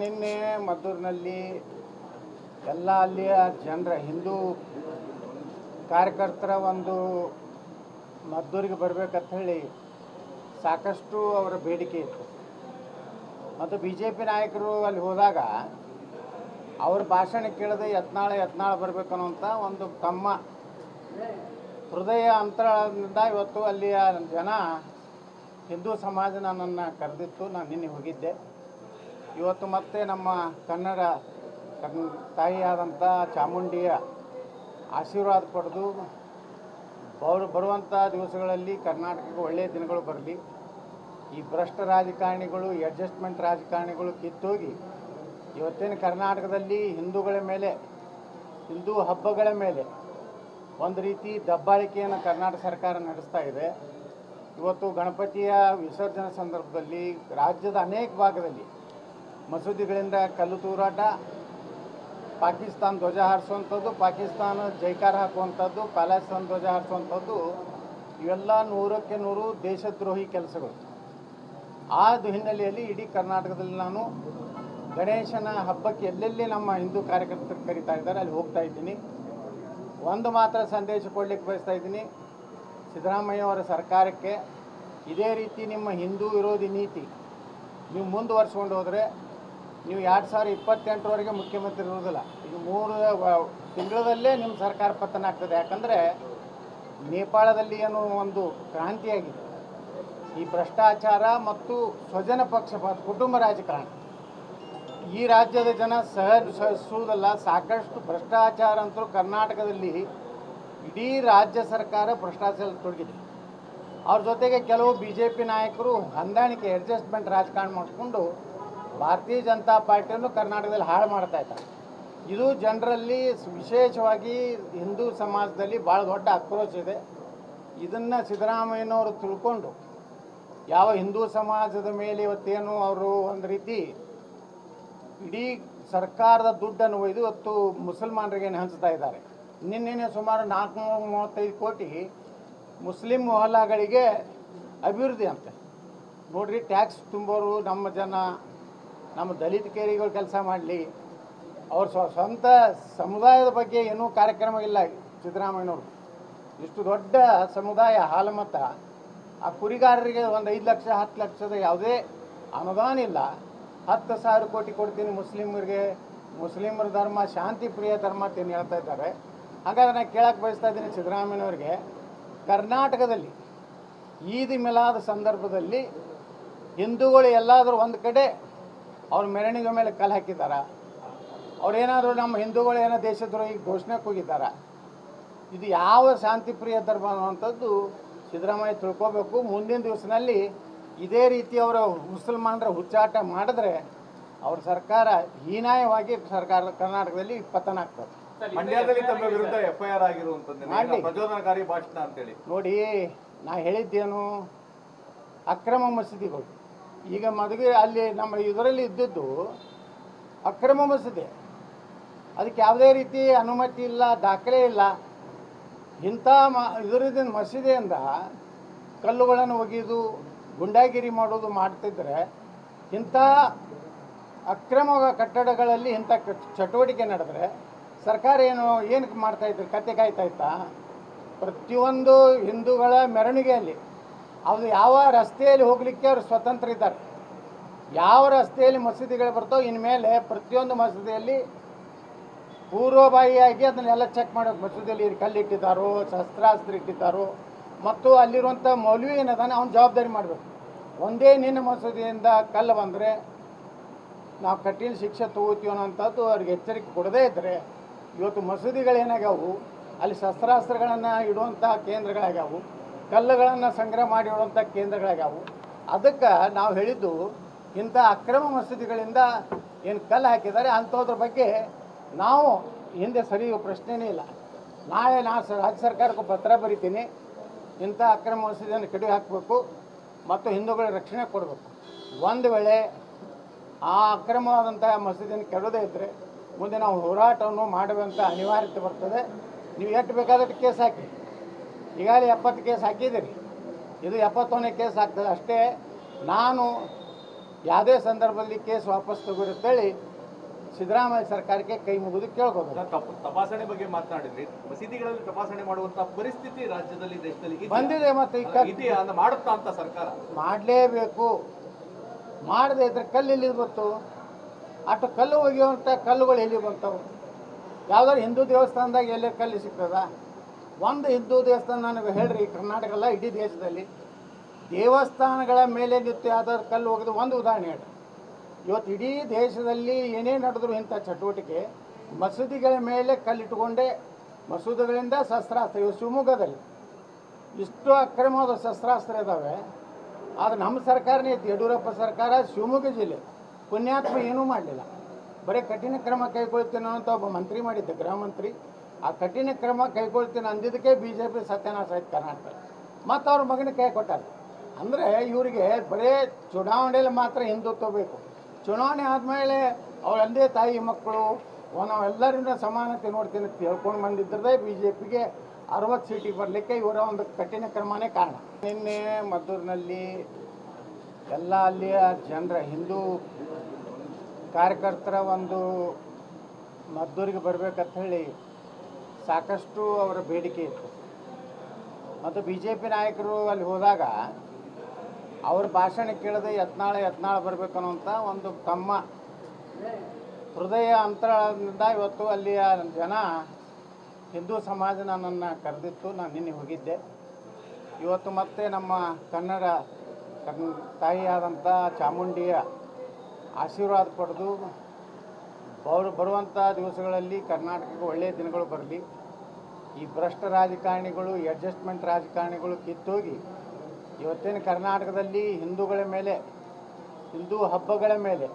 ನಿನ್ನೆ ಮದ್ದೂರಿನಲ್ಲಿ ಎಲ್ಲ ಅಲ್ಲಿಯ ಜನರ ಹಿಂದೂ ಕಾರ್ಯಕರ್ತರ ಒಂದು ಮದ್ದೂರಿಗೆ ಬರಬೇಕಂತ ಹೇಳಿ ಸಾಕಷ್ಟು ಅವರ ಬೇಡಿಕೆ ಇತ್ತು. ಮತ್ತು ಬಿ ಜೆ ಪಿ ನಾಯಕರು ಅಲ್ಲಿ ಹೋದಾಗ ಅವ್ರ ಭಾಷಣ ಕೇಳದೆ ಯತ್ನಾಳ ಬರಬೇಕನ್ನುವಂಥ ಒಂದು ತಮ್ಮ ಹೃದಯ ಅಂತರದಿಂದ ಇವತ್ತು ಅಲ್ಲಿಯ ಜನ ಹಿಂದೂ ಸಮಾಜ ನನ್ನನ್ನು ಕರೆದಿತ್ತು. ನಾನು ನಿನ್ನೆ ಹೋಗಿದ್ದೆ. ಇವತ್ತು ಮತ್ತೆ ನಮ್ಮ ಕನ್ನಡ ತಾಯಿಯಾದಂಥ ಚಾಮುಂಡಿಯ ಆಶೀರ್ವಾದ ಪಡೆದು ಬರುವಂಥ ದಿವಸಗಳಲ್ಲಿ ಕರ್ನಾಟಕಕ್ಕೆ ಒಳ್ಳೆಯ ದಿನಗಳು ಬರಲಿ. ಈ ಭ್ರಷ್ಟ ರಾಜಕಾರಣಿಗಳು, ಅಡ್ಜಸ್ಟ್ಮೆಂಟ್ ರಾಜಕಾರಣಿಗಳು ಕಿತ್ತೋಗಿ ಇವತ್ತಿನ ಕರ್ನಾಟಕದಲ್ಲಿ ಹಿಂದೂಗಳ ಮೇಲೆ, ಹಿಂದೂ ಹಬ್ಬಗಳ ಮೇಲೆ ಒಂದು ರೀತಿ ದಬ್ಬಾಳಿಕೆಯನ್ನು ಕರ್ನಾಟಕ ಸರ್ಕಾರ ನಡೆಸ್ತಾ ಇದೆ. ಇವತ್ತು ಗಣಪತಿಯ ವಿಸರ್ಜನೆ ಸಂದರ್ಭದಲ್ಲಿ ರಾಜ್ಯದ ಅನೇಕ ಭಾಗದಲ್ಲಿ ಮಸೂದಿಗಳಿಂದ ಕಲ್ಲು ತೂರಾಟ, ಪಾಕಿಸ್ತಾನ ಧ್ವಜ ಹಾರಿಸುವಂಥದ್ದು, ಪಾಕಿಸ್ತಾನ ಜೈಕಾರ ಹಾಕುವಂಥದ್ದು, ಪ್ಯಾಲೆಸ್ತಾನ ಧ್ವಜ ಹಾರಿಸುವಂಥದ್ದು, ಇವೆಲ್ಲ 100ಕ್ಕೆ 100 ದೇಶದ್ರೋಹಿ ಕೆಲಸಗಳು. ಆ ಹಿನ್ನೆಲೆಯಲ್ಲಿ ಇಡೀ ಕರ್ನಾಟಕದಲ್ಲಿ ನಾನು ಗಣೇಶನ ಹಬ್ಬಕ್ಕೆ ಎಲ್ಲೆಲ್ಲಿ ನಮ್ಮ ಹಿಂದೂ ಕಾರ್ಯಕರ್ತರು ಕರೀತಾ ಇದ್ದಾರೆ ಅಲ್ಲಿ ಹೋಗ್ತಾ ಇದ್ದೀನಿ. ಒಂದು ಮಾತ್ರ ಸಂದೇಶ ಕೊಡಲಿಕ್ಕೆ ಬಯಸ್ತಾ ಇದ್ದೀನಿ. ಸಿದ್ದರಾಮಯ್ಯ ಅವರ ಸರ್ಕಾರಕ್ಕೆ ಇದೇ ರೀತಿ ನಿಮ್ಮ ಹಿಂದೂ ವಿರೋಧಿ ನೀತಿ ನೀವು ಮುಂದುವರ್ಸ್ಕೊಂಡು ಹೋದರೆ ನೀವು 2028ವರೆಗೆ ಮುಖ್ಯಮಂತ್ರಿ ಇರೋದಿಲ್ಲ. ಈಗ 3 ತಿಂಗಳಲ್ಲೇ ನಿಮ್ಮ ಸರ್ಕಾರ ಪತನ ಆಗ್ತದೆ. ಯಾಕಂದರೆ ನೇಪಾಳದಲ್ಲಿ ಏನೋ ಒಂದು ಕ್ರಾಂತಿಯಾಗಿದೆ. ಈ ಭ್ರಷ್ಟಾಚಾರ ಮತ್ತು ಸ್ವಜನ ಪಕ್ಷಪಾತ, ಕುಟುಂಬ ರಾಜಕಾರಣ ಈ ರಾಜ್ಯದ ಜನ ಸಹಿಸುವುದಲ್ಲ. ಸಾಕಷ್ಟು ಭ್ರಷ್ಟಾಚಾರ ಅಂತೂ ಕರ್ನಾಟಕದಲ್ಲಿ ಇಡೀ ರಾಜ್ಯ ಸರ್ಕಾರ ಭ್ರಷ್ಟಾಚಾರ ತೊಡಗಿದೆ. ಅವ್ರ ಜೊತೆಗೆ ಕೆಲವು ಬಿ ಜೆ ಪಿ ನಾಯಕರು ಹೊಂದಾಣಿಕೆ, ಅಡ್ಜಸ್ಟ್ಮೆಂಟ್ ರಾಜಕಾರಣ ಮಾಡಿಕೊಂಡು ಭಾರತೀಯ ಜನತಾ ಪಾರ್ಟಿಯನ್ನು ಕರ್ನಾಟಕದಲ್ಲಿ ಹಾಳು ಮಾಡ್ತಾ ಇದ್ದಾರೆ. ಇದು ಜನರಲ್ಲಿ, ವಿಶೇಷವಾಗಿ ಹಿಂದೂ ಸಮಾಜದಲ್ಲಿ ಭಾಳ ದೊಡ್ಡ ಆಕ್ರೋಶ ಇದೆ. ಇದನ್ನು ಸಿದ್ದರಾಮಯ್ಯನವರು ತಿಳ್ಕೊಂಡು ಯಾವ ಹಿಂದೂ ಸಮಾಜದ ಮೇಲೆ ಇವತ್ತೇನು ಅವರು ಒಂದು ರೀತಿ ಇಡೀ ಸರ್ಕಾರದ ದುಡ್ಡನ್ನು ಒಯ್ದು ಇವತ್ತು ಮುಸಲ್ಮಾನರಿಗೆ ಹಂಚ್ತಾ ಇದ್ದಾರೆ. ನಿನ್ನೆ ಸುಮಾರು 435 ಕೋಟಿ ಮುಸ್ಲಿಂ ಮೊಹಲ್ಲಾಗಳಿಗೆ ಅಭಿವೃದ್ಧಿ ಅಂತೆ. ನೋಡ್ರಿ, ಟ್ಯಾಕ್ಸ್ ತುಂಬೋರು ನಮ್ಮ ಜನ, ನಮ್ಮ ದಲಿತ ಕೇರಿಗಳು ಕೆಲಸ ಮಾಡಲಿ. ಅವ್ರ ಸ್ವಂತ ಸಮುದಾಯದ ಬಗ್ಗೆ ಏನೂ ಕಾರ್ಯಕ್ರಮ ಇಲ್ಲ ಸಿದ್ದರಾಮಯ್ಯನವರು. ಇಷ್ಟು ದೊಡ್ಡ ಸಮುದಾಯ ಹಾಲಮತ, ಆ ಕುರಿಗಾರರಿಗೆ ಒಂದು 5 ಲಕ್ಷ 10 ಲಕ್ಷದ ಯಾವುದೇ ಅನುದಾನ ಇಲ್ಲ. 10,000 ಕೋಟಿ ಕೊಡ್ತೀನಿ ಮುಸ್ಲಿಮರಿಗೆ, ಮುಸ್ಲಿಮರ ಧರ್ಮ ಶಾಂತಿ ಪ್ರಿಯ ಧರ್ಮ ಅಂತ ಏನು ಹೇಳ್ತಾ ಇದ್ದಾರೆ. ಹಾಗಾದ್ರೆ ನಾನು ಕೇಳಕ್ಕೆ ಬಯಸ್ತಾ ಇದ್ದೀನಿ ಸಿದ್ದರಾಮಯ್ಯನವ್ರಿಗೆ, ಕರ್ನಾಟಕದಲ್ಲಿ ಈದ್ ಮಿಲಾದ್ ಸಂದರ್ಭದಲ್ಲಿ ಹಿಂದೂಗಳು ಎಲ್ಲಾದರೂ ಒಂದು ಕಡೆ ಅವ್ರ ಮೆರವಣಿಗೆ ಮೇಲೆ ಕಲ್ಲು ಹಾಕಿದ್ದಾರ? ಅವ್ರೇನಾದರೂ ನಮ್ಮ ಹಿಂದೂಗಳು ಏನೋ ದೇಶದ್ರೋಹಿ ಘೋಷಣೆಗೆ ಹೋಗಿದ್ದಾರ? ಇದು ಯಾವ ಶಾಂತಿ ಪ್ರಿಯ ಧರ್ಮ ಅನ್ನುವಂಥದ್ದು ಸಿದ್ದರಾಮಯ್ಯ ತಿಳ್ಕೋಬೇಕು. ಮುಂದಿನ ದಿವಸದಲ್ಲಿ ಇದೇ ರೀತಿ ಅವರ ಮುಸಲ್ಮಾನರ ಹುಚ್ಚಾಟ ಮಾಡಿದ್ರೆ ಅವ್ರ ಸರ್ಕಾರ ಹೀನಾಯವಾಗಿ ಕರ್ನಾಟಕದಲ್ಲಿ ಪತನ ಆಗ್ತದೆ. ಮಂಡ್ಯದಲ್ಲಿ ತಮ್ಮ ವಿರುದ್ಧ FIR ಆಗಿರುವಂಥದ್ದು ಪ್ರಚೋದನಕಾರಿ ಭಾಷಣ ಅಂತೇಳಿ ನೋಡಿ, ನಾ ಹೇಳಿದ್ದೇನು, ಅಕ್ರಮ ಮಸೀದಿಗಳು. ಈಗ ಮದುವೆ ಅಲ್ಲಿ ನಮ್ಮ ಇದರಲ್ಲಿ ಇದ್ದದ್ದು ಅಕ್ರಮ ಮಸೀದಿ. ಅದಕ್ಕೆ ಯಾವುದೇ ರೀತಿ ಅನುಮತಿ ಇಲ್ಲ, ದಾಖಲೆ ಇಲ್ಲ. ಇಂಥ ಇದರಿಂದ ಮಸೀದಿಯಿಂದ ಕಲ್ಲುಗಳನ್ನು ಒಗೆದು ಗುಂಡಾಗಿರಿ ಮಾಡೋದು ಮಾಡ್ತಿದ್ರೆ, ಇಂಥ ಅಕ್ರಮ ಕಟ್ಟಡಗಳಲ್ಲಿ ಇಂಥ ಚಟುವಟಿಕೆ ನಡೆದ್ರೆ ಸರ್ಕಾರ ಏನಕ್ಕೆ ಮಾಡ್ತಾಯಿದ್ರು? ಕತ್ತೆ ಕಾಯ್ತಾ ಇತ್ತಾ? ಪ್ರತಿಯೊಂದು ಹಿಂದೂಗಳ ಮೆರವಣಿಗೆಯಲ್ಲಿ ಅದು ಯಾವ ರಸ್ತೆಯಲ್ಲಿ ಹೋಗಲಿಕ್ಕೆ ಅವರು ಸ್ವತಂತ್ರ ಇದ್ದಾರೆ. ಯಾವ ರಸ್ತೆಯಲ್ಲಿ ಮಸೀದಿಗಳು ಬರ್ತೋ ಇನ್ಮೇಲೆ ಪ್ರತಿಯೊಂದು ಮಸೀದಿಯಲ್ಲಿ ಪೂರ್ವಭಾವಿಯಾಗಿ ಅದನ್ನೆಲ್ಲ ಚೆಕ್ ಮಾಡೋದು. ಮಸೀದಿಯಲ್ಲಿ ಕಲ್ಲಿಟ್ಟಿದ್ದಾರೋ, ಶಸ್ತ್ರಾಸ್ತ್ರ ಇಟ್ಟಿದ್ದಾರೋ, ಮತ್ತು ಅಲ್ಲಿರುವಂಥ ಮೌಲ್ವಿ ಏನದಾನೆ ಅವ್ನು ಜವಾಬ್ದಾರಿ ಮಾಡಬೇಕು. ಒಂದೇ ನಿನ್ನ ಮಸೂದೆಯಿಂದ ಕಲ್ಲು ಬಂದರೆ ನಾವು ಕಠಿಣ ಶಿಕ್ಷೆ ತಗೋತೀವಿ ಅನ್ನೋಂಥದ್ದು ಅವ್ರಿಗೆ ಎಚ್ಚರಿಕೆ ಕೊಡದೇ ಇದ್ದರೆ ಇವತ್ತು ಮಸೂದಿಗಳೇನಾಗ್ಯಾವು, ಅಲ್ಲಿ ಶಸ್ತ್ರಾಸ್ತ್ರಗಳನ್ನು ಇಡುವಂಥ ಕೇಂದ್ರಗಳಾಗ್ಯಾವು, ಕಲ್ಲುಗಳನ್ನು ಸಂಗ್ರಹ ಮಾಡಿ ಇಡುವಂಥ ಕೇಂದ್ರಗಳಾಗ್ಯಾವು. ಅದಕ್ಕೆ ನಾವು ಹೇಳಿದ್ದು, ಇಂಥ ಅಕ್ರಮ ಮಸೂದಿಗಳಿಂದ ಏನು ಕಲ್ಲು ಹಾಕಿದ್ದಾರೆ ಅಂಥದ್ರ ಬಗ್ಗೆ ನಾವು ಹಿಂದೆ ಸರಿಯೋ ಪ್ರಶ್ನೆನೇ ಇಲ್ಲ. ನಾಳೆ ರಾಜ್ಯ ಸರ್ಕಾರಕ್ಕೆ ಪತ್ರ ಬರಿತೀನಿ, ಇಂಥ ಅಕ್ರಮ ಮಸೂದಿಯನ್ನು ಕಡಿದು ಹಾಕಬೇಕು ಮತ್ತು ಹಿಂದೂಗಳ ರಕ್ಷಣೆ ಕೊಡಬೇಕು. ಒಂದು ವೇಳೆ ಆ ಅಕ್ರಮವಾದಂಥ ಮಸೂದಿಯನ್ನು ಕೆಡೋದೇ ಇದ್ದರೆ ಮುಂದೆ ನಾವು ಹೋರಾಟವನ್ನು ಮಾಡುವಂಥ ಅನಿವಾರ್ಯತೆ ಬರ್ತದೆ. ನೀವು ಎಷ್ಟು ಬೇಕಾದಷ್ಟು ಕೇಸ್ ಹಾಕಿ, ಈಗಾಗಲೇ 70 ಕೇಸ್ ಹಾಕಿದ್ದೀರಿ, ಇದು 71ನೇ ಕೇಸ್ ಆಗ್ತದೆ ಅಷ್ಟೇ. ನಾನು ಯಾವುದೇ ಸಂದರ್ಭದಲ್ಲಿ ಕೇಸ್ ವಾಪಸ್ ತಗೋರಿತ್ತೇಳಿ ಸಿದ್ದರಾಮಯ್ಯ ಸರ್ಕಾರಕ್ಕೆ ಕೈ ಮುಗಿದು ಕೇಳ್ಬೋದು. ತಪಾಸಣೆ ಬಗ್ಗೆ ಮಾತನಾಡಿದ್ರಿ. ಮಸೀದಿಗಳಲ್ಲಿ ತಪಾಸಣೆ ಮಾಡುವಂತ ಪರಿಸ್ಥಿತಿ ರಾಜ್ಯದಲ್ಲಿ ದೇಶದಲ್ಲಿ ಬಂದಿದೆ. ಮತ್ತೆ ಮಾಡುತ್ತಾ ಅಂತ ಸರ್ಕಾರ ಮಾಡಲೇಬೇಕು. ಮಾಡದೆ ಇದ್ರೆ ಕಲ್ಲು ಎಲ್ಲಿ ಬಂತು? ಅಷ್ಟು ಕಲ್ಲು ಒಗೆಯುವಂಥ ಕಲ್ಲುಗಳು ಎಲ್ಲಿ ಬಂತವು? ಯಾವ್ದಾದ್ರು ಹಿಂದೂ ದೇವಸ್ಥಾನದಾಗ ಎಲ್ಲೇ ಕಲ್ಲು ಸಿಗ್ತದ? ಒಂದು ಹಿಂದೂ ದೇವಸ್ಥಾನ ನನಗೆ ಹೇಳ್ರಿ, ಕರ್ನಾಟಕ ಅಲ್ಲ ಇಡೀ ದೇಶದಲ್ಲಿ ದೇವಸ್ಥಾನಗಳ ಮೇಲೆ ನಿತ್ಯ ಯಾವ್ದಾದ್ರು ಕಲ್ಲು ಒಗೆದು ಒಂದು ಉದಾಹರಣೆ ಹೇಳ್ರಿ. ಇವತ್ತು ಇಡೀ ದೇಶದಲ್ಲಿ ಏನೇ ನಡೆದ್ರು ಇಂಥ ಚಟುವಟಿಕೆ ಮಸೂದಿಗಳ ಮೇಲೆ ಕಲ್ಲಿಟ್ಟುಕೊಂಡೇ ಮಸೂದಿಗಳಿಂದ ಶಸ್ತ್ರಾಸ್ತ್ರ. ಇವು ಶಿವಮೊಗ್ಗದಲ್ಲಿ ಇಷ್ಟು ಅಕ್ರಮವಾದ ಶಸ್ತ್ರಾಸ್ತ್ರ ಇದ್ದಾವೆ. ಆದರೆ ನಮ್ಮ ಸರ್ಕಾರನೇ ಇತ್ತು, ಯಡಿಯೂರಪ್ಪ ಸರ್ಕಾರ ಶಿವಮೊಗ್ಗ ಜಿಲ್ಲೆ ಪುಣ್ಯಾತ್ಮ ಏನೂ ಮಾಡಲಿಲ್ಲ. ಬರೀ ಕಠಿಣ ಕ್ರಮ ಕೈಗೊಳ್ತೀನಿ ಅಂತ ಒಬ್ಬ ಮಂತ್ರಿ ಮಾಡಿದ್ದೆ, ಗೃಹ ಮಂತ್ರಿ. ಆ ಕಠಿಣ ಕ್ರಮ ಕೈಗೊಳ್ತೀನಿ ಅಂದಿದ್ದಕ್ಕೆ BJP ಸತ್ಯನಾಶ ಆಯ್ತು ಕರ್ನಾಟಕ. ಮತ್ತು ಅವ್ರ ಮಗನ ಕೈ ಕೊಟ್ಟಾರೆ. ಅಂದರೆ ಇವರಿಗೆ ಬರೀ ಚುನಾವಣೆಯಲ್ಲಿ ಮಾತ್ರ ಹಿಂದುತ್ವ ಬೇಕು. ಚುನಾವಣೆ ಆದಮೇಲೆ ಅವ್ರ ತಂದೆ ತಾಯಿ ಮಕ್ಕಳು ನಾವೆಲ್ಲರಿಂದ ಸಮಾನತೆ ನೋಡ್ತೀನಿ ಅಂತ ಹೇಳ್ಕೊಂಡು ಬಂದಿದ್ದರೆ BJPಗೆ 60 ಸೀಟಿಗೆ ಬರಲಿಕ್ಕೆ ಇವರ ಒಂದು ಕಠಿಣ ಕ್ರಮನೇ ಕಾರಣ. ನಿನ್ನೆ ಮದ್ದೂರಿನಲ್ಲಿ ಎಲ್ಲ ಅಲ್ಲಿಯ ಜನರ ಹಿಂದೂ ಕಾರ್ಯಕರ್ತರ ಒಂದು ಮದ್ದೂರಿಗೆ ಬರಬೇಕಂತ ಹೇಳಿ ಸಾಕಷ್ಟು ಅವರ ಬೇಡಿಕೆ ಇತ್ತು. ಮತ್ತು BJP ನಾಯಕರು ಅಲ್ಲಿ ಹೋದಾಗ ಅವ್ರ ಭಾಷಣ ಕೇಳದೆ ಯತ್ನಾಳ ಬರಬೇಕನ್ನುವಂಥ ಒಂದು ತಮ್ಮ ಹೃದಯ ಅಂತರದಿಂದ ಇವತ್ತು ಅಲ್ಲಿಯ ಜನ ಹಿಂದೂ ಸಮಾಜ ನನ್ನನ್ನು ಕರೆದಿತ್ತು. ನಾನು ನಿನ್ನೆ ಹೋಗಿದ್ದೆ. ಇವತ್ತು ಮತ್ತೆ ನಮ್ಮ ಕನ್ನಡ ತಾಯಿಯಾದಂಥ ಚಾಮುಂಡಿಯ ಆಶೀರ್ವಾದ ಪಡೆದು ಬರುವಂಥ ದಿವಸಗಳಲ್ಲಿ ಕರ್ನಾಟಕಕ್ಕೆ ಒಳ್ಳೆಯ ದಿನಗಳು ಬರಲಿ. ಈ ಭ್ರಷ್ಟ ರಾಜಕಾರಣಿಗಳು, ಅಡ್ಜಸ್ಟ್ಮೆಂಟ್ ರಾಜಕಾರಣಿಗಳು ಕಿತ್ತೋಗಿ ಇವತ್ತಿನ ಕರ್ನಾಟಕದಲ್ಲಿ ಹಿಂದೂಗಳ ಮೇಲೆ, ಹಿಂದೂ ಹಬ್ಬಗಳ ಮೇಲೆ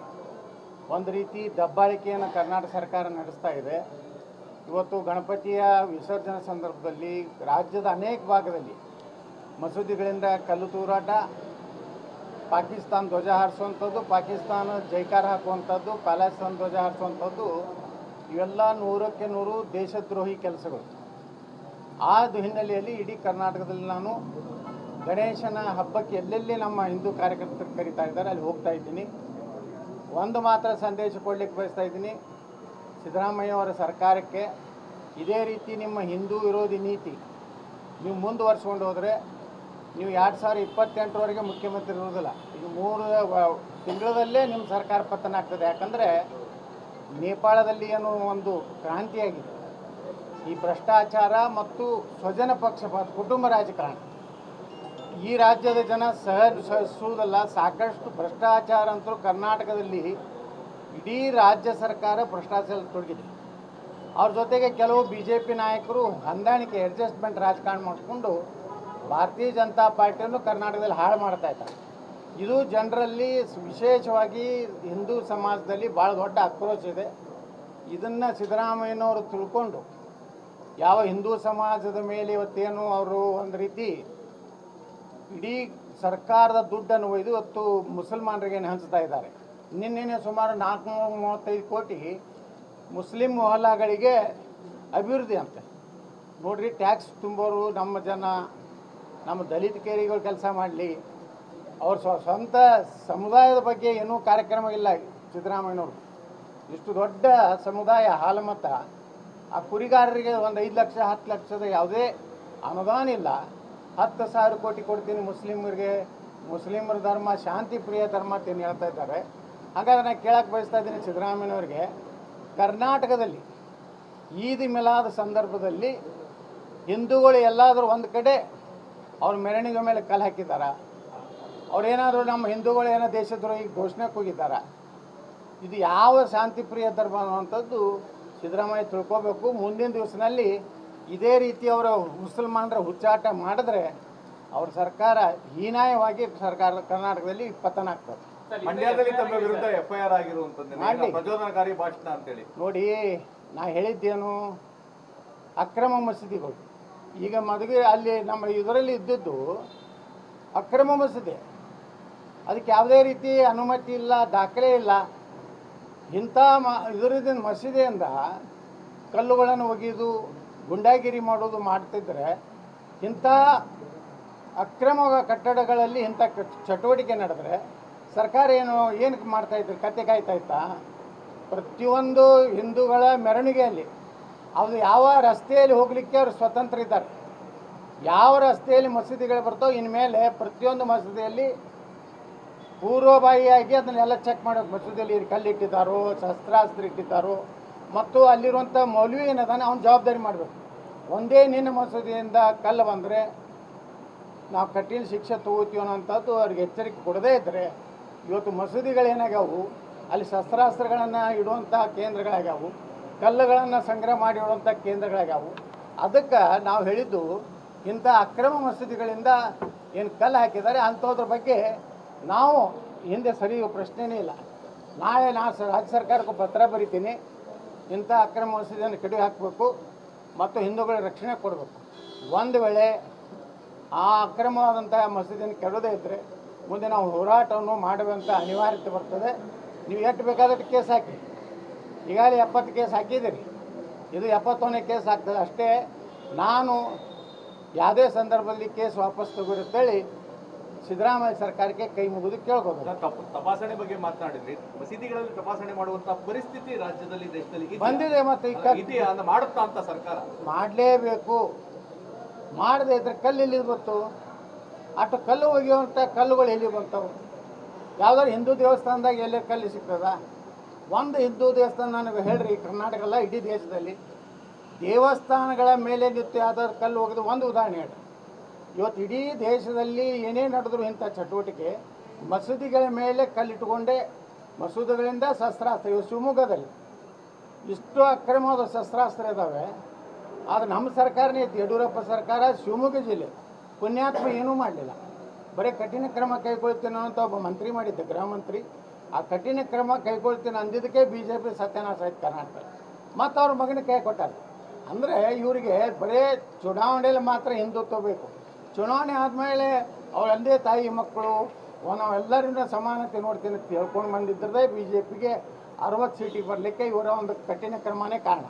ಒಂದು ರೀತಿ ದಬ್ಬಾಳಿಕೆಯನ್ನು ಕರ್ನಾಟಕ ಸರ್ಕಾರ ನಡೆಸ್ತಾ ಇದೆ. ಇವತ್ತು ಗಣಪತಿಯ ವಿಸರ್ಜನೆ ಸಂದರ್ಭದಲ್ಲಿ ರಾಜ್ಯದ ಅನೇಕ ಭಾಗದಲ್ಲಿ ಮಸೂದಿಗಳಿಂದ ಕಲ್ಲು ತೂರಾಟ, ಪಾಕಿಸ್ತಾನ ಧ್ವಜ ಹಾರಿಸುವಂಥದ್ದು, ಪಾಕಿಸ್ತಾನ ಜೈಕಾರ ಹಾಕುವಂಥದ್ದು, ಪ್ಯಾಲೆಸ್ತಾನ ಧ್ವಜ ಹಾರಿಸುವಂಥದ್ದು, ಇವೆಲ್ಲ 100ಕ್ಕೆ 100 ದೇಶದ್ರೋಹಿ ಕೆಲಸಗಳು. ಆ ಹಿನ್ನೆಲೆಯಲ್ಲಿ ಇಡೀ ಕರ್ನಾಟಕದಲ್ಲಿ ನಾನು ಗಣೇಶನ ಹಬ್ಬಕ್ಕೆ ಎಲ್ಲೆಲ್ಲಿ ನಮ್ಮ ಹಿಂದೂ ಕಾರ್ಯಕರ್ತರು ಕರೀತಾ ಇದ್ದಾರೆ ಅಲ್ಲಿ ಹೋಗ್ತಾ ಇದ್ದೀನಿ. ಒಂದು ಮಾತ್ರ ಸಂದೇಶ ಕೊಡಲಿಕ್ಕೆ ಬಯಸ್ತಾ ಇದ್ದೀನಿ, ಸಿದ್ದರಾಮಯ್ಯ ಅವರ ಸರ್ಕಾರಕ್ಕೆ ಇದೇ ರೀತಿ ನಿಮ್ಮ ಹಿಂದೂ ವಿರೋಧಿ ನೀತಿ ನೀವು ಮುಂದುವರ್ಸ್ಕೊಂಡು ಹೋದರೆ ನೀವು 2028ವರೆಗೆ ಮುಖ್ಯಮಂತ್ರಿ ಇರುವುದಿಲ್ಲ. ಈಗ 3 ತಿಂಗಳಲ್ಲೇ ನಿಮ್ಮ ಸರ್ಕಾರ ಪತನ ಆಗ್ತದೆ. ಯಾಕಂದರೆ ನೇಪಾಳದಲ್ಲಿ ಏನೋ ಒಂದು ಕ್ರಾಂತಿಯಾಗಿದೆ. ಈ ಭ್ರಷ್ಟಾಚಾರ ಮತ್ತು ಸ್ವಜನ ಪಕ್ಷಪಾತ, ಕುಟುಂಬ ರಾಜಕಾರಣ ಈ ರಾಜ್ಯದ ಜನ ಸಹಿಸುವುದಲ್ಲ. ಸಾಕಷ್ಟು ಭ್ರಷ್ಟಾಚಾರ ಅಂತೂ ಕರ್ನಾಟಕದಲ್ಲಿ ಇಡೀ ರಾಜ್ಯ ಸರ್ಕಾರ ಭ್ರಷ್ಟಾಚಾರ ತೊಡಗಿದೆ. ಅವ್ರ ಜೊತೆಗೆ ಕೆಲವು BJP ನಾಯಕರು ಹೊಂದಾಣಿಕೆ, ಅಡ್ಜಸ್ಟ್ಮೆಂಟ್ ರಾಜಕಾರಣ ಮಾಡಿಕೊಂಡು ಭಾರತೀಯ ಜನತಾ ಪಾರ್ಟಿಯನ್ನು ಕರ್ನಾಟಕದಲ್ಲಿ ಹಾಳು ಮಾಡ್ತಾ ಇದ್ದಾರೆ. ಇದು ಜನರಲ್ಲಿ, ವಿಶೇಷವಾಗಿ ಹಿಂದೂ ಸಮಾಜದಲ್ಲಿ ಭಾಳ ದೊಡ್ಡ ಆಕ್ರೋಶ ಇದೆ. ಇದನ್ನು ಸಿದ್ದರಾಮಯ್ಯನವರು ತಿಳ್ಕೊಂಡು ಯಾವ ಹಿಂದೂ ಸಮಾಜದ ಮೇಲೆ ಇವತ್ತೇನು ಅವರು ಒಂದು ರೀತಿ ಇಡೀ ಸರ್ಕಾರದ ದುಡ್ಡನ್ನು ಒಯ್ದು ಇವತ್ತು ಮುಸಲ್ಮಾನರಿಗೆ ಹಂಚ್ತಾ ಇದ್ದಾರೆ. ನಿನ್ನೆ ಸುಮಾರು 435 ಕೋಟಿ ಮುಸ್ಲಿಂ ಮೊಹಲ್ಲಾಗಳಿಗೆ ಅಭಿವೃದ್ಧಿ ಅಂತೆ. ನೋಡ್ರಿ, ಟ್ಯಾಕ್ಸ್ ತುಂಬೋರು ನಮ್ಮ ಜನ, ನಮ್ಮ ದಲಿತ ಕೇರಿಗಳು ಕೆಲಸ ಮಾಡಲಿ, ಅವ್ರ ಸ್ವಂತ ಸಮುದಾಯದ ಬಗ್ಗೆ ಏನೂ ಕಾರ್ಯಕ್ರಮ ಇಲ್ಲ ಸಿದ್ದರಾಮಯ್ಯನವರು. ಇಷ್ಟು ದೊಡ್ಡ ಸಮುದಾಯ ಹಾಲಮತ, ಆ ಕುರಿಗಾರರಿಗೆ ಒಂದು 5 ಲಕ್ಷ 10 ಲಕ್ಷದ ಯಾವುದೇ ಅನುದಾನ ಇಲ್ಲ. 10,000 ಕೋಟಿ ಕೊಡ್ತೀನಿ ಮುಸ್ಲಿಮರಿಗೆ, ಮುಸ್ಲಿಮರ ಧರ್ಮ ಶಾಂತಿ ಪ್ರಿಯ ಧರ್ಮ ಅಂತ ಏನು ಹೇಳ್ತಾ ಇದ್ದಾರೆ. ಹಾಗಾದ್ರೆ ನಾನು ಕೇಳಕ್ಕೆ ಬಯಸ್ತಾ ಇದ್ದೀನಿ ಸಿದ್ದರಾಮಯ್ಯನವ್ರಿಗೆ, ಕರ್ನಾಟಕದಲ್ಲಿ ಈದ್ ಮಿಲಾದ್ ಸಂದರ್ಭದಲ್ಲಿ ಹಿಂದೂಗಳು ಎಲ್ಲಾದರೂ ಒಂದು ಕಡೆ ಅವ್ರ ಮೆರವಣಿಗೆ ಮೇಲೆ ಕಲ್ಲು ಹಾಕಿದ್ದಾರ? ಅವ್ರೇನಾದರೂ ನಮ್ಮ ಹಿಂದೂಗಳು ಏನೋ ದೇಶದ್ರೋಹಿ ಘೋಷಣೆಗೆ ಹೋಗಿದ್ದಾರ? ಇದು ಯಾವ ಶಾಂತಿ ಪ್ರಿಯ ಧರ್ಮ ಅನ್ನುವಂಥದ್ದು ಸಿದ್ದರಾಮಯ್ಯ ತಿಳ್ಕೋಬೇಕು. ಮುಂದಿನ ದಿವಸದಲ್ಲಿ ಇದೇ ರೀತಿ ಅವರು ಮುಸಲ್ಮಾನರ ಹುಚ್ಚಾಟ ಮಾಡಿದ್ರೆ ಅವ್ರ ಸರ್ಕಾರ ಹೀನಾಯವಾಗಿ ಕರ್ನಾಟಕದಲ್ಲಿ ಪತನ ಆಗ್ತದೆ. ಮಂಡ್ಯದಲ್ಲಿ ತಮ್ಮ ವಿರುದ್ಧ FIR ಆಗಿರುವಂತದ್ದು ಪ್ರಚೋದನಕಾರಿ ಭಾಷಣ ಅಂತೇಳಿ ನೋಡಿ, ನಾ ಹೇಳಿದ್ದೇನು, ಅಕ್ರಮ ಮಸೀದಿಗಳು. ಈಗ ಮದುವೆ ಅಲ್ಲಿ ನಮ್ಮ ಇದರಲ್ಲಿ ಇದ್ದದ್ದು ಅಕ್ರಮ ಮಸೀದಿ, ಅದಕ್ಕೆ ಯಾವುದೇ ರೀತಿ ಅನುಮತಿ ಇಲ್ಲ, ದಾಖಲೆ ಇಲ್ಲ. ಇಂಥ ಇದರಿಂದ ಮಸೀದಿಯಿಂದ ಕಲ್ಲುಗಳನ್ನು ಒಗೆದು ಗುಂಡಾಗಿರಿ ಮಾಡೋದು ಮಾಡ್ತಿದ್ರೆ, ಇಂಥ ಅಕ್ರಮ ಕಟ್ಟಡಗಳಲ್ಲಿ ಇಂಥ ಚಟುವಟಿಕೆ ನಡೆದರೆ ಸರ್ಕಾರ ಏನಕ್ಕೆ ಮಾಡ್ತಾಯಿದ್ರು, ಕತೆ ಕಾಯ್ತಾ ಇತ್ತಾ? ಪ್ರತಿಯೊಂದು ಹಿಂದೂಗಳ ಮೆರವಣಿಗೆಯಲ್ಲಿ ಅದು ಯಾವ ರಸ್ತೆಯಲ್ಲಿ ಹೋಗಲಿಕ್ಕೆ ಅವರು ಸ್ವತಂತ್ರ ಇದ್ದಾರೆ. ಯಾವ ರಸ್ತೆಯಲ್ಲಿ ಮಸೀದಿಗಳು ಬರ್ತಾವೆ ಇನ್ಮೇಲೆ ಪ್ರತಿಯೊಂದು ಮಸೀದಿಯಲ್ಲಿ ಪೂರ್ವಭಾವಿಯಾಗಿ ಅದನ್ನೆಲ್ಲ ಚೆಕ್ ಮಾಡೋದು. ಮಸೀದಿಯಲ್ಲಿ ಕಲ್ಲಿಟ್ಟಿದ್ದಾರೋ, ಶಸ್ತ್ರಾಸ್ತ್ರ ಇಟ್ಟಿದ್ದಾರೋ, ಮತ್ತು ಅಲ್ಲಿರುವಂಥ ಮೌಲ್ವಿ ಏನದಾನೆ ಅವ್ನ ಜವಾಬ್ದಾರಿ ಮಾಡಬೇಕು. ಒಂದೇ ನಿನ್ನ ಮಸೀದಿಯಿಂದ ಕಲ್ಲು ಬಂದರೆ ನಾವು ಕಠಿಣ ಶಿಕ್ಷೆ ತಗೋತೀವಿ ಅನ್ನೋಂಥದ್ದು ಅವ್ರಿಗೆ ಎಚ್ಚರಿಕೆ ಕೊಡದೇ ಇದ್ದರೆ ಇವತ್ತು ಮಸೀದಿಗಳೇನಾಗ್ಯಾವು, ಅಲ್ಲಿ ಶಸ್ತ್ರಾಸ್ತ್ರಗಳನ್ನು ಇಡುವಂಥ ಕೇಂದ್ರಗಳಾಗ್ಯಾವು, ಕಲ್ಲುಗಳನ್ನು ಸಂಗ್ರಹ ಮಾಡಿ ಇಡುವಂಥ ಕೇಂದ್ರಗಳಾಗ್ಯಾವು. ಅದಕ್ಕೆ ನಾವು ಹೇಳಿದ್ದು ಇಂಥ ಅಕ್ರಮ ಮಸೀದಿಗಳಿಂದ ಏನು ಕಲ್ಲು ಹಾಕಿದ್ದಾರೆ ಅಂಥದ್ರ ಬಗ್ಗೆ ನಾವು ಹಿಂದೆ ಸರಿಯೋ ಪ್ರಶ್ನೆನೇ ಇಲ್ಲ. ನಾಳೆ ರಾಜ್ಯ ಸರ್ಕಾರಕ್ಕೆ ಪತ್ರ ಬರಿತೀನಿ, ಇಂಥ ಅಕ್ರಮ ಮಸೀದಿಯನ್ನು ಕಡಿ ಹಾಕಬೇಕು ಮತ್ತು ಹಿಂದೂಗಳ ರಕ್ಷಣೆ ಕೊಡಬೇಕು. ಒಂದು ವೇಳೆ ಆ ಅಕ್ರಮವಾದಂಥ ಮಸೀದಿಯನ್ನು ಕೆಡೋದೇ ಇದ್ದರೆ ಮುಂದೆ ನಾವು ಹೋರಾಟವನ್ನು ಮಾಡುವಂಥ ಅನಿವಾರ್ಯತೆ ಬರ್ತದೆ. ನೀವು ಎಷ್ಟು ಬೇಕಾದಷ್ಟು ಕೇಸ್ ಹಾಕಿ, ಈಗಾಗಲೇ 70 ಕೇಸ್ ಹಾಕಿದ್ದೀರಿ, ಇದು 71ನೇ ಕೇಸ್ ಆಗ್ತದೆ ಅಷ್ಟೇ. ನಾನು ಯಾವುದೇ ಸಂದರ್ಭದಲ್ಲಿ ಕೇಸ್ ವಾಪಸ್ ತಗೋರಿತ್ತೇಳಿ ಸಿದ್ದರಾಮಯ್ಯ ಸರ್ಕಾರಕ್ಕೆ ಕೈ ಮುಗಿದು ಕೇಳ್ಬೋದು. ತಪಾಸಣೆ ಬಗ್ಗೆ ಮಾತನಾಡಿದ್ರಿ, ಮಸೀದಿಗಳಲ್ಲಿ ತಪಾಸಣೆ ಮಾಡುವಂತ ಪರಿಸ್ಥಿತಿ ರಾಜ್ಯದಲ್ಲಿ ದೇಶದಲ್ಲಿ ಬಂದಿದೆ. ಮತ್ತು ಮಾಡುತ್ತಾ ಅಂತ ಸರ್ಕಾರ ಮಾಡಲೇಬೇಕು. ಮಾಡದೇ ಇದ್ರೆ ಕಲ್ಲು ಎಲ್ಲಿ ಬಂತು? ಅಷ್ಟು ಕಲ್ಲು ಒಗೆಯುವಂಥ ಕಲ್ಲುಗಳು ಎಲ್ಲಿ ಬಂತವು? ಯಾವ್ದಾದ್ರು ಹಿಂದೂ ದೇವಸ್ಥಾನದಾಗ ಎಲ್ಲೇ ಕಲ್ಲು ಸಿಗ್ತದ? ಒಂದು ಹಿಂದೂ ದೇವಸ್ಥಾನ ನನಗೆ ಹೇಳ್ರಿ, ಕರ್ನಾಟಕ ಅಲ್ಲ ಇಡೀ ದೇಶದಲ್ಲಿ ದೇವಸ್ಥಾನಗಳ ಮೇಲೆ ನಿಂತು ಯಾವ್ದಾದ್ರು ಕಲ್ಲು ಒಗೆದು ಒಂದು ಉದಾಹರಣೆ ಹೇಳ್ರಿ. ಇವತ್ತು ಇಡೀ ದೇಶದಲ್ಲಿ ಏನೇ ನಡೆದ್ರು ಇಂಥ ಚಟುವಟಿಕೆ ಮಸೀದಿಗಳ ಮೇಲೆ ಕಲ್ಲಿಟ್ಟುಕೊಂಡೇ, ಮಸೂದಿಗಳಿಂದ ಶಸ್ತ್ರಾಸ್ತ್ರ. ಇವು ಶಿವಮೊಗ್ಗದಲ್ಲಿ ಇಷ್ಟು ಅಕ್ರಮವಾದ ಶಸ್ತ್ರಾಸ್ತ್ರ ಇದ್ದಾವೆ. ಆದರೆ ನಮ್ಮ ಸರ್ಕಾರನೇ ಇತ್ತು, ಯಡಿಯೂರಪ್ಪ ಸರ್ಕಾರ, ಶಿವಮೊಗ್ಗ ಜಿಲ್ಲೆ ಪುಣ್ಯಾತ್ಮ ಏನೂ ಮಾಡಲಿಲ್ಲ. ಬರೀ ಕಠಿಣ ಕ್ರಮ ಕೈಗೊಳ್ತೀನಿ ಅಂತ ಒಬ್ಬ ಮಂತ್ರಿ ಮಾಡಿದ್ದೆ, ಗೃಹ ಮಂತ್ರಿ. ಆ ಕಠಿಣ ಕ್ರಮ ಕೈಗೊಳ್ತೀನಿ ಅಂದಿದ್ದಕ್ಕೆ BJP ಸತ್ಯನಾಶ ಆಯ್ತು ಕರ್ನಾಟಕ. ಮತ್ತು ಅವ್ರ ಮಗನಿಗೆ ಕೈ ಕೊಟ್ಟಾರೆ. ಅಂದರೆ ಇವರಿಗೆ ಬರೀ ಚುನಾವಣೆಯಲ್ಲಿ ಮಾತ್ರ ಹಿಂದುತ್ವ ಬೇಕು. ಚುನಾವಣೆ ಆದಮೇಲೆ ಅವ್ರ ತಂದೆ ತಾಯಿ ಮಕ್ಕಳು ನಾವೆಲ್ಲರಿಂದ ಸಮಾನತೆ ನೋಡ್ತೀನಿ ಅಂತ ಹೇಳ್ಕೊಂಡು ಬಂದಿದ್ದರೆ BJPಗೆ 60 ಸೀಟಿಗೆ ಬರಲಿಕ್ಕೆ ಇವರ ಒಂದು ಕಠಿಣ ಕ್ರಮನೇ ಕಾರಣ.